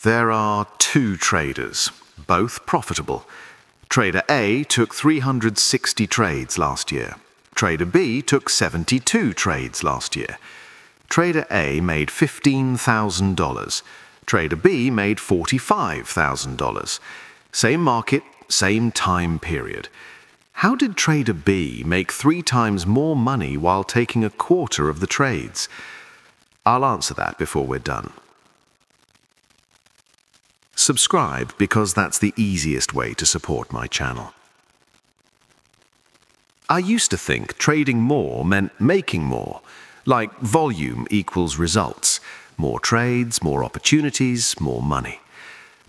There are two traders, both profitable. Trader A took 360 trades last year. Trader B took 72 trades last year. Trader A made $15,000. Trader B made $45,000. Same market, same time period. How did Trader B make 3 times more money while taking a quarter of the trades? I'll answer that before we're done. Subscribe because that's the easiest way to support my channel. I used to think trading more meant making more, like volume equals results. More trades, more opportunities, more money.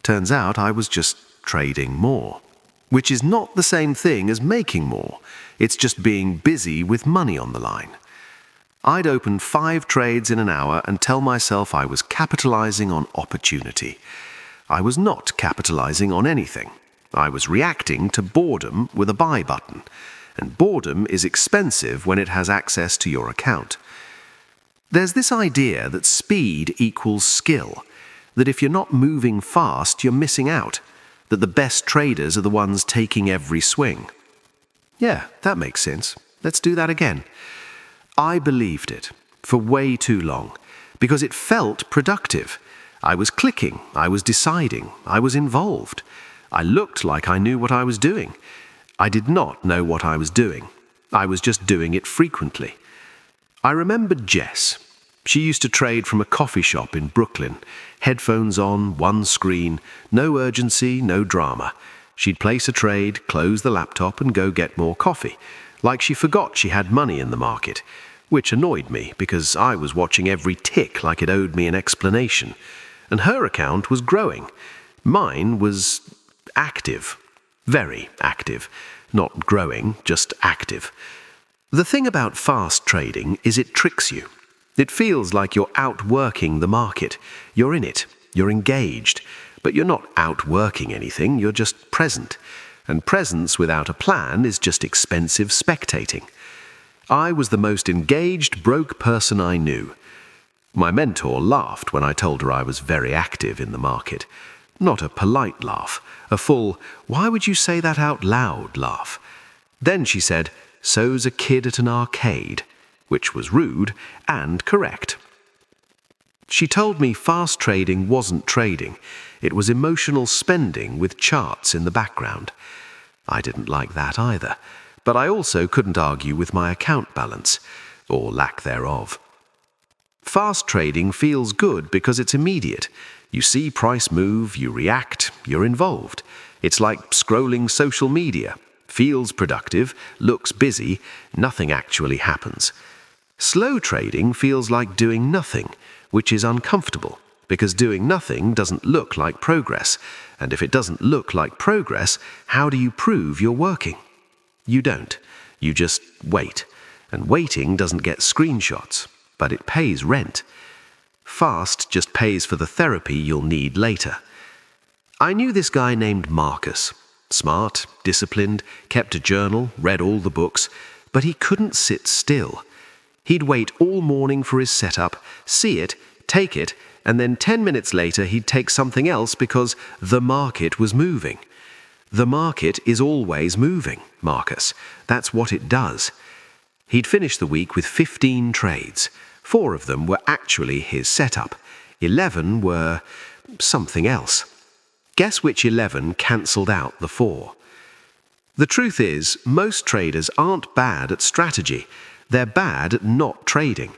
Turns out I was just trading more, which is not the same thing as making more. It's just being busy with money on the line. I'd open 5 trades in an hour and tell myself I was capitalizing on opportunity. I was not capitalizing on anything. I was reacting to boredom with a buy button, and boredom is expensive when it has access to your account. There's this idea that speed equals skill, that if you're not moving fast, you're missing out, that the best traders are the ones taking every swing. Yeah, that makes sense. Let's do that again. I believed it for way too long because it felt productive. I was clicking, I was deciding, I was involved. I looked like I knew what I was doing. I did not know what I was doing. I was just doing it frequently. I remembered Jess. She used to trade from a coffee shop in Brooklyn. Headphones on, one screen, no urgency, no drama. She'd place a trade, close the laptop and go get more coffee, like she forgot she had money in the market, which annoyed me because I was watching every tick like it owed me an explanation. And her account was growing. Mine was active. Very active. Not growing, just active. The thing about fast trading is it tricks you. It feels like you're outworking the market. You're in it. You're engaged. But you're not outworking anything. You're just present. And presence without a plan is just expensive spectating. I was the most engaged, broke person I knew. My mentor laughed when I told her I was very active in the market. Not a polite laugh, a full, "Why would you say that out loud?" laugh. Then she said, "So's a kid at an arcade," which was rude and correct. She told me fast trading wasn't trading. It was emotional spending with charts in the background. I didn't like that either, but I also couldn't argue with my account balance, or lack thereof. Fast trading feels good because it's immediate. You see price move, you react, you're involved. It's like scrolling social media. Feels productive, looks busy, nothing actually happens. Slow trading feels like doing nothing, which is uncomfortable, because doing nothing doesn't look like progress. And if it doesn't look like progress, how do you prove you're working? You don't. You just wait. And waiting doesn't get screenshots, but it pays rent. Fast just pays for the therapy you'll need later. I knew this guy named Marcus. Smart, disciplined, kept a journal, read all the books, but he couldn't sit still. He'd wait all morning for his setup, see it, take it, and then 10 minutes later he'd take something else because the market was moving. The market is always moving, Marcus. That's what it does. He'd finish the week with 15 trades. 4 of them were actually his setup. 11 were something else. Guess which 11 cancelled out the 4? The truth is, most traders aren't bad at strategy. They're bad at not trading.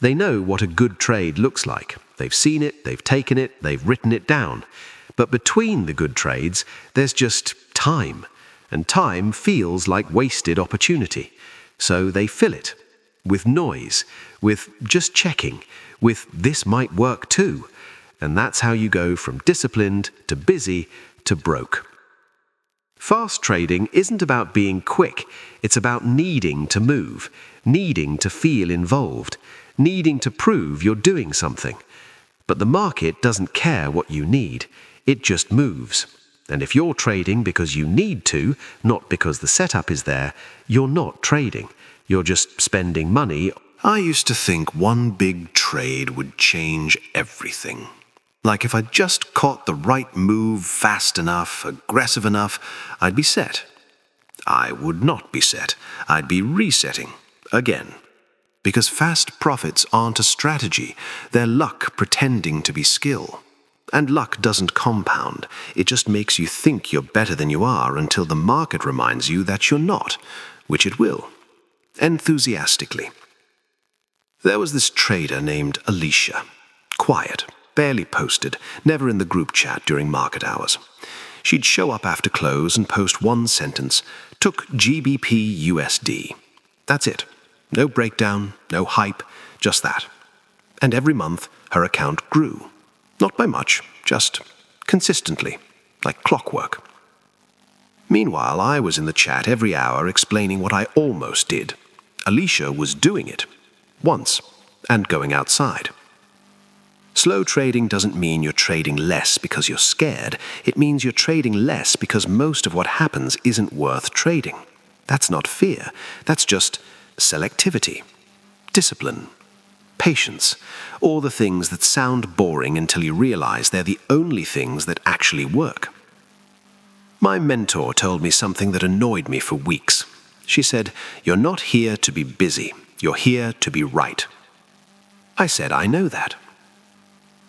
They know what a good trade looks like. They've seen it, they've taken it, they've written it down. But between the good trades, there's just time. And time feels like wasted opportunity. So they fill it with noise, with just checking, with "this might work too." And that's how you go from disciplined to busy to broke. Fast trading isn't about being quick. It's about needing to move, needing to feel involved, needing to prove you're doing something. But the market doesn't care what you need. It just moves. And if you're trading because you need to, not because the setup is there, you're not trading. You're just spending money. I used to think one big trade would change everything. Like if I just caught the right move fast enough, aggressive enough, I'd be set. I would not be set. I'd be resetting again. Because fast profits aren't a strategy, they're luck pretending to be skill. And luck doesn't compound, it just makes you think you're better than you are until the market reminds you that you're not, which it will. Enthusiastically. There was this trader named Alicia. Quiet, barely posted, never in the group chat during market hours. She'd show up after close and post one sentence, took GBP USD. That's it. No breakdown, no hype, just that. And every month, her account grew. Not by much, just consistently, like clockwork. Meanwhile, I was in the chat every hour explaining what I almost did. Alicia was doing it. Once. And going outside. Slow trading doesn't mean you're trading less because you're scared. It means you're trading less because most of what happens isn't worth trading. That's not fear. That's just selectivity, discipline, patience, all the things that sound boring until you realize they're the only things that actually work. My mentor told me something that annoyed me for weeks. She said, "You're not here to be busy. You're here to be right." I said, "I know that."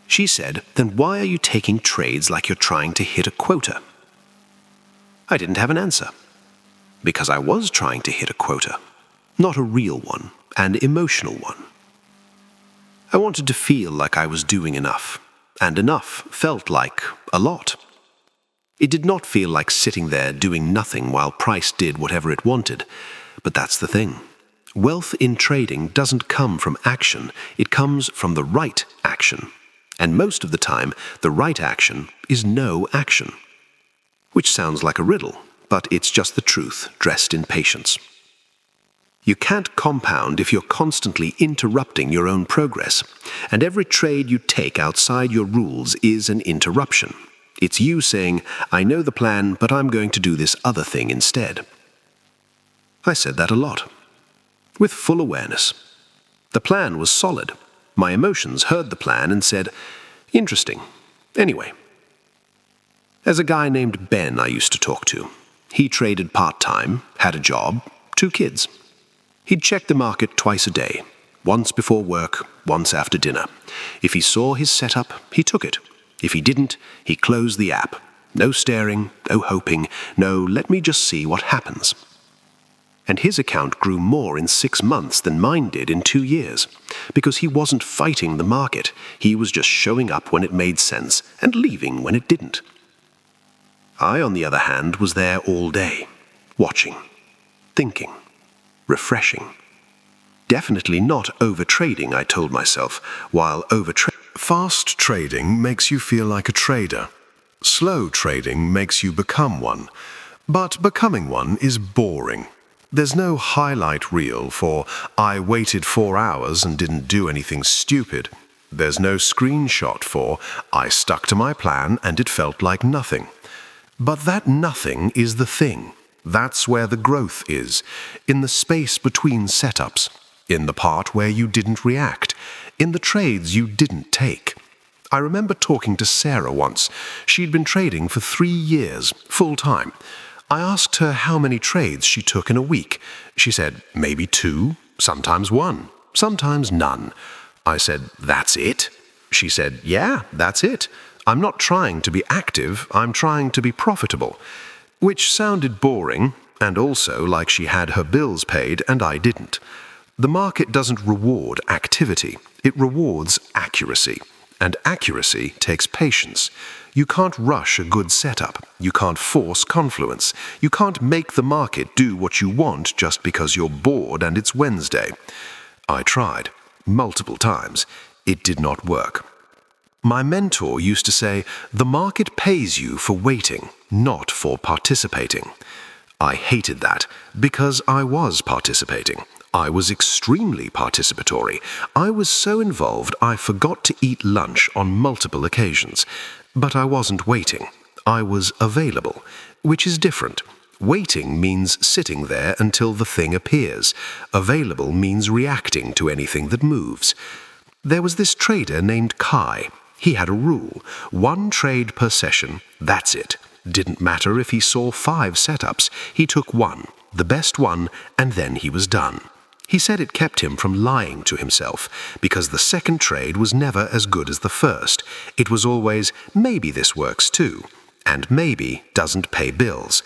She said, "Then why are you taking trades like you're trying to hit a quota?" I didn't have an answer. Because I was trying to hit a quota. Not a real one, an emotional one. I wanted to feel like I was doing enough, and enough felt like a lot. It did not feel like sitting there doing nothing while price did whatever it wanted, but that's the thing. Wealth in trading doesn't come from action, it comes from the right action. And most of the time, the right action is no action. Which sounds like a riddle, but it's just the truth dressed in patience. You can't compound if you're constantly interrupting your own progress, and every trade you take outside your rules is an interruption. It's you saying, "I know the plan, but I'm going to do this other thing instead." I said that a lot, with full awareness. The plan was solid. My emotions heard the plan and said, "Interesting. Anyway." There's a guy named Ben I used to talk to. He traded part-time, had a job, 2 kids. He'd check the market twice a day, once before work, once after dinner. If he saw his setup, he took it. If he didn't, he closed the app. No staring, no hoping, no "let me just see what happens." And his account grew more in 6 months than mine did in 2 years, because he wasn't fighting the market. He was just showing up when it made sense and leaving when it didn't. I, on the other hand, was there all day, watching, thinking, refreshing. Definitely not overtrading, I told myself, while Fast trading makes you feel like a trader. Slow trading makes you become one. But becoming one is boring. There's no highlight reel for "I waited 4 hours and didn't do anything stupid." There's no screenshot for "I stuck to my plan and it felt like nothing." But that nothing is the thing. That's where the growth is, in the space between setups, in the part where you didn't react, in the trades you didn't take. I remember talking to Sarah once. She'd been trading for 3 years, full-time. I asked her how many trades she took in a week. She said, maybe 2, sometimes 1, sometimes none. I said, "That's it?" She said, "Yeah, that's it. I'm not trying to be active, I'm trying to be profitable." Which sounded boring, and also like she had her bills paid and I didn't. The market doesn't reward activity, it rewards accuracy. And accuracy takes patience. You can't rush a good setup. You can't force confluence. You can't make the market do what you want just because you're bored and it's Wednesday. I tried, multiple times. It did not work. My mentor used to say, "The market pays you for waiting, not for participating." I hated that, because I was participating. I was extremely participatory. I was so involved I forgot to eat lunch on multiple occasions. But I wasn't waiting. I was available, which is different. Waiting means sitting there until the thing appears. Available means reacting to anything that moves. There was this trader named Kai. He had a rule: one trade per session, that's it. Didn't matter if he saw 5 setups, he took one, the best one, and then he was done. He said it kept him from lying to himself, because the second trade was never as good as the first. It was always, maybe this works too, and maybe doesn't pay bills.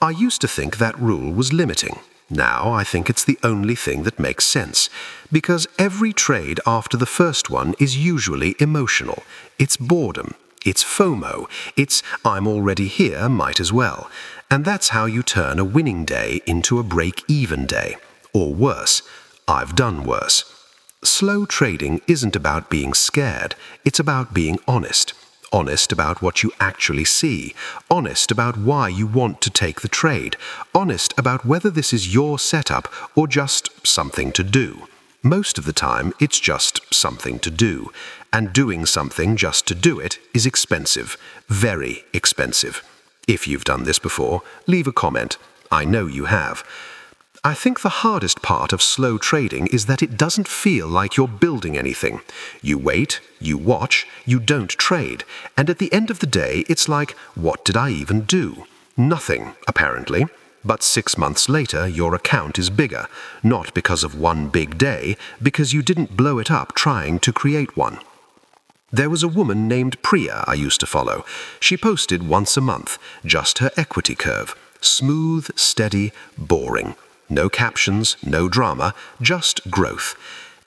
I used to think that rule was limiting. Now I think it's the only thing that makes sense, because every trade after the first one is usually emotional. It's boredom. It's FOMO. It's I'm already here, might as well. And that's how you turn a winning day into a break-even day. Or worse. I've done worse. Slow trading isn't about being scared. It's about being honest. Honest about what you actually see. Honest about why you want to take the trade. Honest about whether this is your setup or just something to do. Most of the time, it's just something to do. And doing something just to do it is expensive. Very expensive. If you've done this before, leave a comment. I know you have. I think the hardest part of slow trading is that it doesn't feel like you're building anything. You wait, you watch, you don't trade, and at the end of the day, it's like, what did I even do? Nothing, apparently. But 6 months later, your account is bigger, not because of one big day, because you didn't blow it up trying to create one. There was a woman named Priya I used to follow. She posted once a month, just her equity curve. Smooth, steady, boring. No captions, no drama, just growth.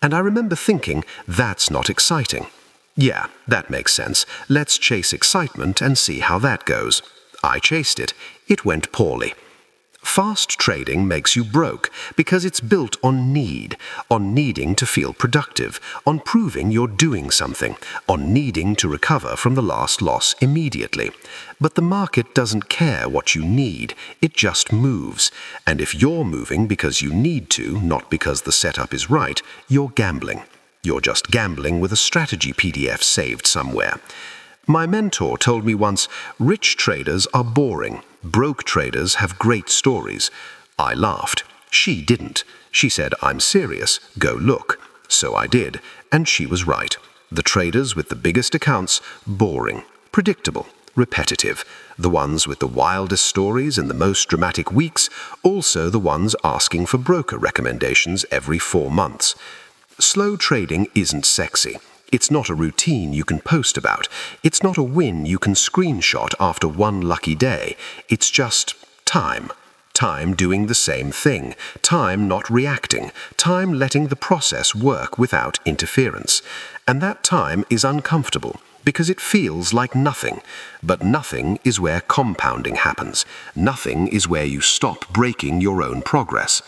And I remember thinking, that's not exciting. Yeah, that makes sense. Let's chase excitement and see how that goes. I chased it. It went poorly. Fast trading makes you broke because it's built on need, on needing to feel productive, on proving you're doing something, on needing to recover from the last loss immediately. But the market doesn't care what you need, it just moves. And if you're moving because you need to, not because the setup is right, you're gambling. You're just gambling with a strategy PDF saved somewhere. My mentor told me once, rich traders are boring. Broke traders have great stories. I laughed. She didn't. She said, I'm serious. Go look. So I did. And she was right. The traders with the biggest accounts, boring, predictable, repetitive. The ones with the wildest stories and the most dramatic weeks, also the ones asking for broker recommendations every 4 months. Slow trading isn't sexy. It's not a routine you can post about. It's not a win you can screenshot after one lucky day. It's just time. Time doing the same thing. Time not reacting. Time letting the process work without interference. And that time is uncomfortable because it feels like nothing. But nothing is where compounding happens. Nothing is where you stop breaking your own progress.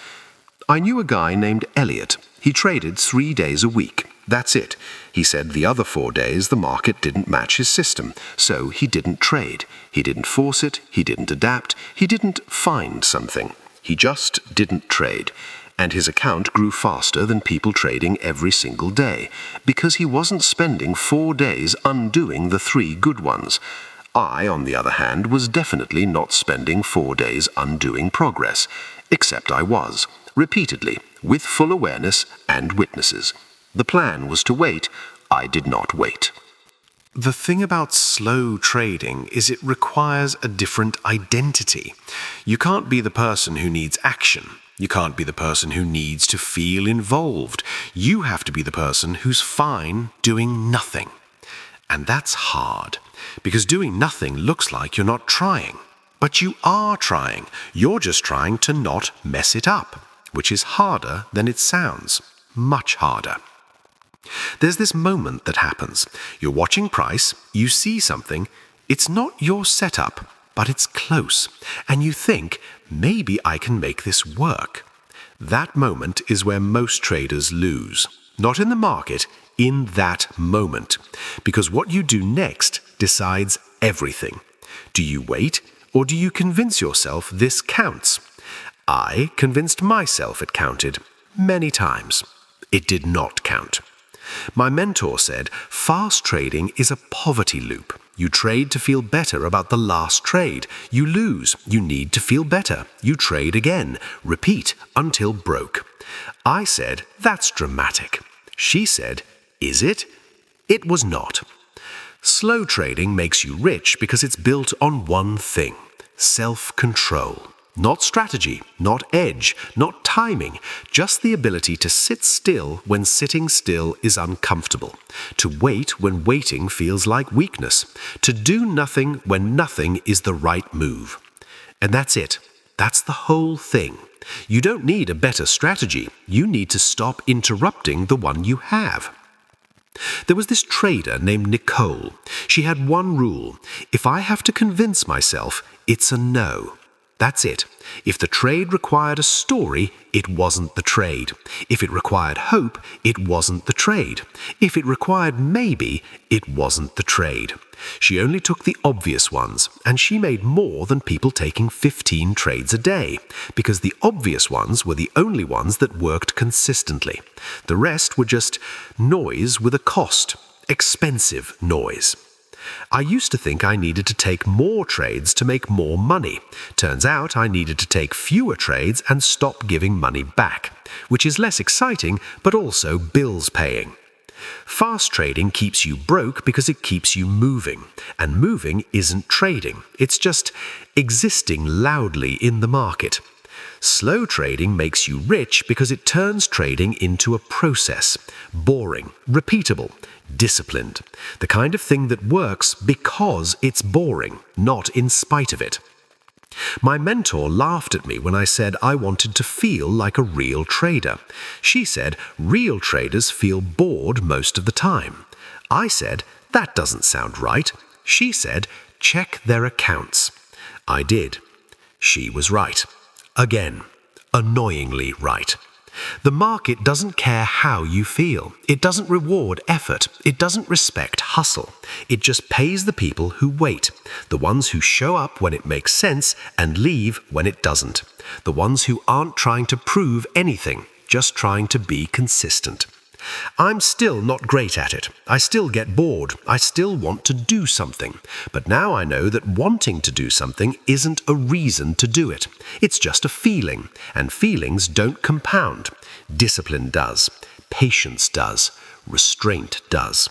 I knew a guy named Elliot. He traded 3 days a week. That's it. He said the other 4 days the market didn't match his system, so he didn't trade. He didn't force it, he didn't adapt, he didn't find something. He just didn't trade. And his account grew faster than people trading every single day, because he wasn't spending 4 days undoing the 3 good ones. I, on the other hand, was definitely not spending 4 days undoing progress, except I was, repeatedly, with full awareness and witnesses. The plan was to wait. I did not wait. The thing about slow trading is it requires a different identity. You can't be the person who needs action. You can't be the person who needs to feel involved. You have to be the person who's fine doing nothing. And that's hard, because doing nothing looks like you're not trying. But you are trying. You're just trying to not mess it up, which is harder than it sounds. Much harder. There's this moment that happens. You're watching price, you see something, it's not your setup, but it's close, and you think, maybe I can make this work. That moment is where most traders lose. Not in the market, in that moment. Because what you do next decides everything. Do you wait, or do you convince yourself this counts? I convinced myself it counted, many times. It did not count. My mentor said, fast trading is a poverty loop. You trade to feel better about the last trade. You lose. You need to feel better. You trade again. Repeat until broke. I said, that's dramatic. She said, is it? It was not. Slow trading makes you rich because it's built on one thing: self-control. Not strategy, not edge, not timing, just the ability to sit still when sitting still is uncomfortable, to wait when waiting feels like weakness, to do nothing when nothing is the right move. And that's it. That's the whole thing. You don't need a better strategy. You need to stop interrupting the one you have. There was this trader named Nicole. She had one rule: if I have to convince myself, it's a no. That's it. If the trade required a story, it wasn't the trade. If it required hope, it wasn't the trade. If it required maybe, it wasn't the trade. She only took the obvious ones, and she made more than people taking 15 trades a day, because the obvious ones were the only ones that worked consistently. The rest were just noise with a cost, expensive noise. I used to think I needed to take more trades to make more money. Turns out I needed to take fewer trades and stop giving money back, which is less exciting, but also bills paying. Fast trading keeps you broke because it keeps you moving, and moving isn't trading. It's just existing loudly in the market. Slow trading makes you rich because it turns trading into a process, boring, repeatable, disciplined, the kind of thing that works because it's boring, not in spite of it. My mentor laughed at me when I said I wanted to feel like a real trader. She said real traders feel bored most of the time. I said that doesn't sound right. She said check their accounts. I did. She was right. Again, annoyingly right. The market doesn't care how you feel. It doesn't reward effort. It doesn't respect hustle. It just pays the people who wait, the ones who show up when it makes sense and leave when it doesn't, the ones who aren't trying to prove anything, just trying to be consistent. I'm still not great at it. I still get bored. I still want to do something. But now I know that wanting to do something isn't a reason to do it. It's just a feeling, and feelings don't compound. Discipline does. Patience does. Restraint does.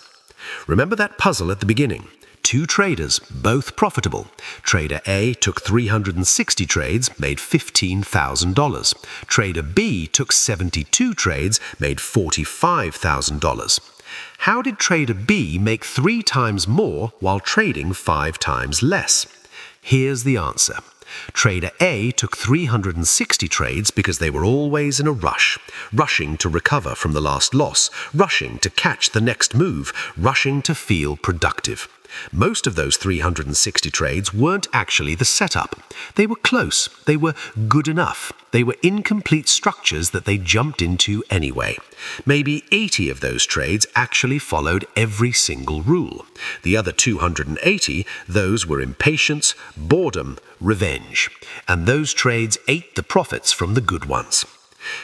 Remember that puzzle at the beginning? 2 traders, both profitable. Trader A took 360 trades, made $15,000. Trader B took 72 trades, made $45,000. How did Trader B make 3 times more while trading 5 times less? Here's the answer. Trader A took 360 trades because they were always in a rush, rushing to recover from the last loss, rushing to catch the next move, rushing to feel productive. Most of those 360 trades weren't actually the setup. They were close. They were good enough. They were incomplete structures that they jumped into anyway. Maybe 80 of those trades actually followed every single rule. The other 280, those were impatience, boredom, revenge. And those trades ate the profits from the good ones.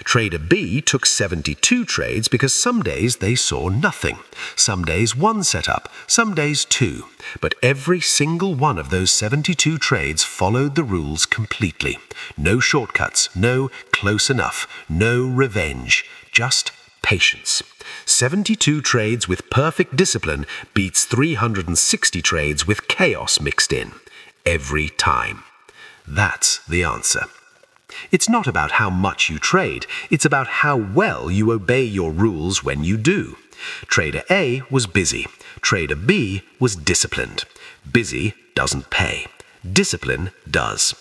Trader B took 72 trades because some days they saw nothing. Some days 1 setup, some days 2. But every single one of those 72 trades followed the rules completely. No shortcuts, no close enough, no revenge, just patience. 72 trades with perfect discipline beats 360 trades with chaos mixed in. Every time. That's the answer. It's not about how much you trade, it's about how well you obey your rules when you do. Trader A was busy. Trader B was disciplined. Busy doesn't pay. Discipline does.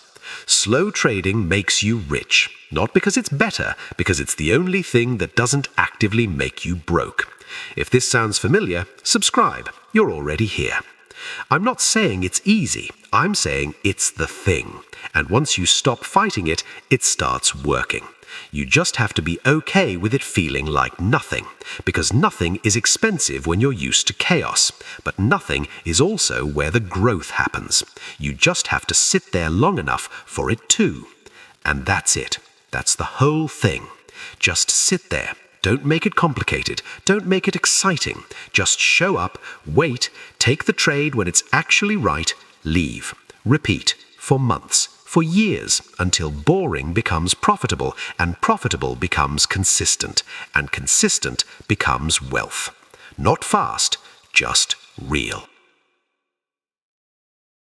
Slow trading makes you rich, not because it's better, because it's the only thing that doesn't actively make you broke. If this sounds familiar, subscribe. You're already here. I'm not saying it's easy. I'm saying it's the thing. And once you stop fighting it, it starts working. You just have to be okay with it feeling like nothing, because nothing is expensive when you're used to chaos, but nothing is also where the growth happens. You just have to sit there long enough for it to. And that's it. That's the whole thing. Just sit there. Don't make it complicated. Don't make it exciting. Just show up, wait, take the trade when it's actually right, leave. Repeat for months, for years, until boring becomes profitable, and profitable becomes consistent, and consistent becomes wealth. Not fast, just real.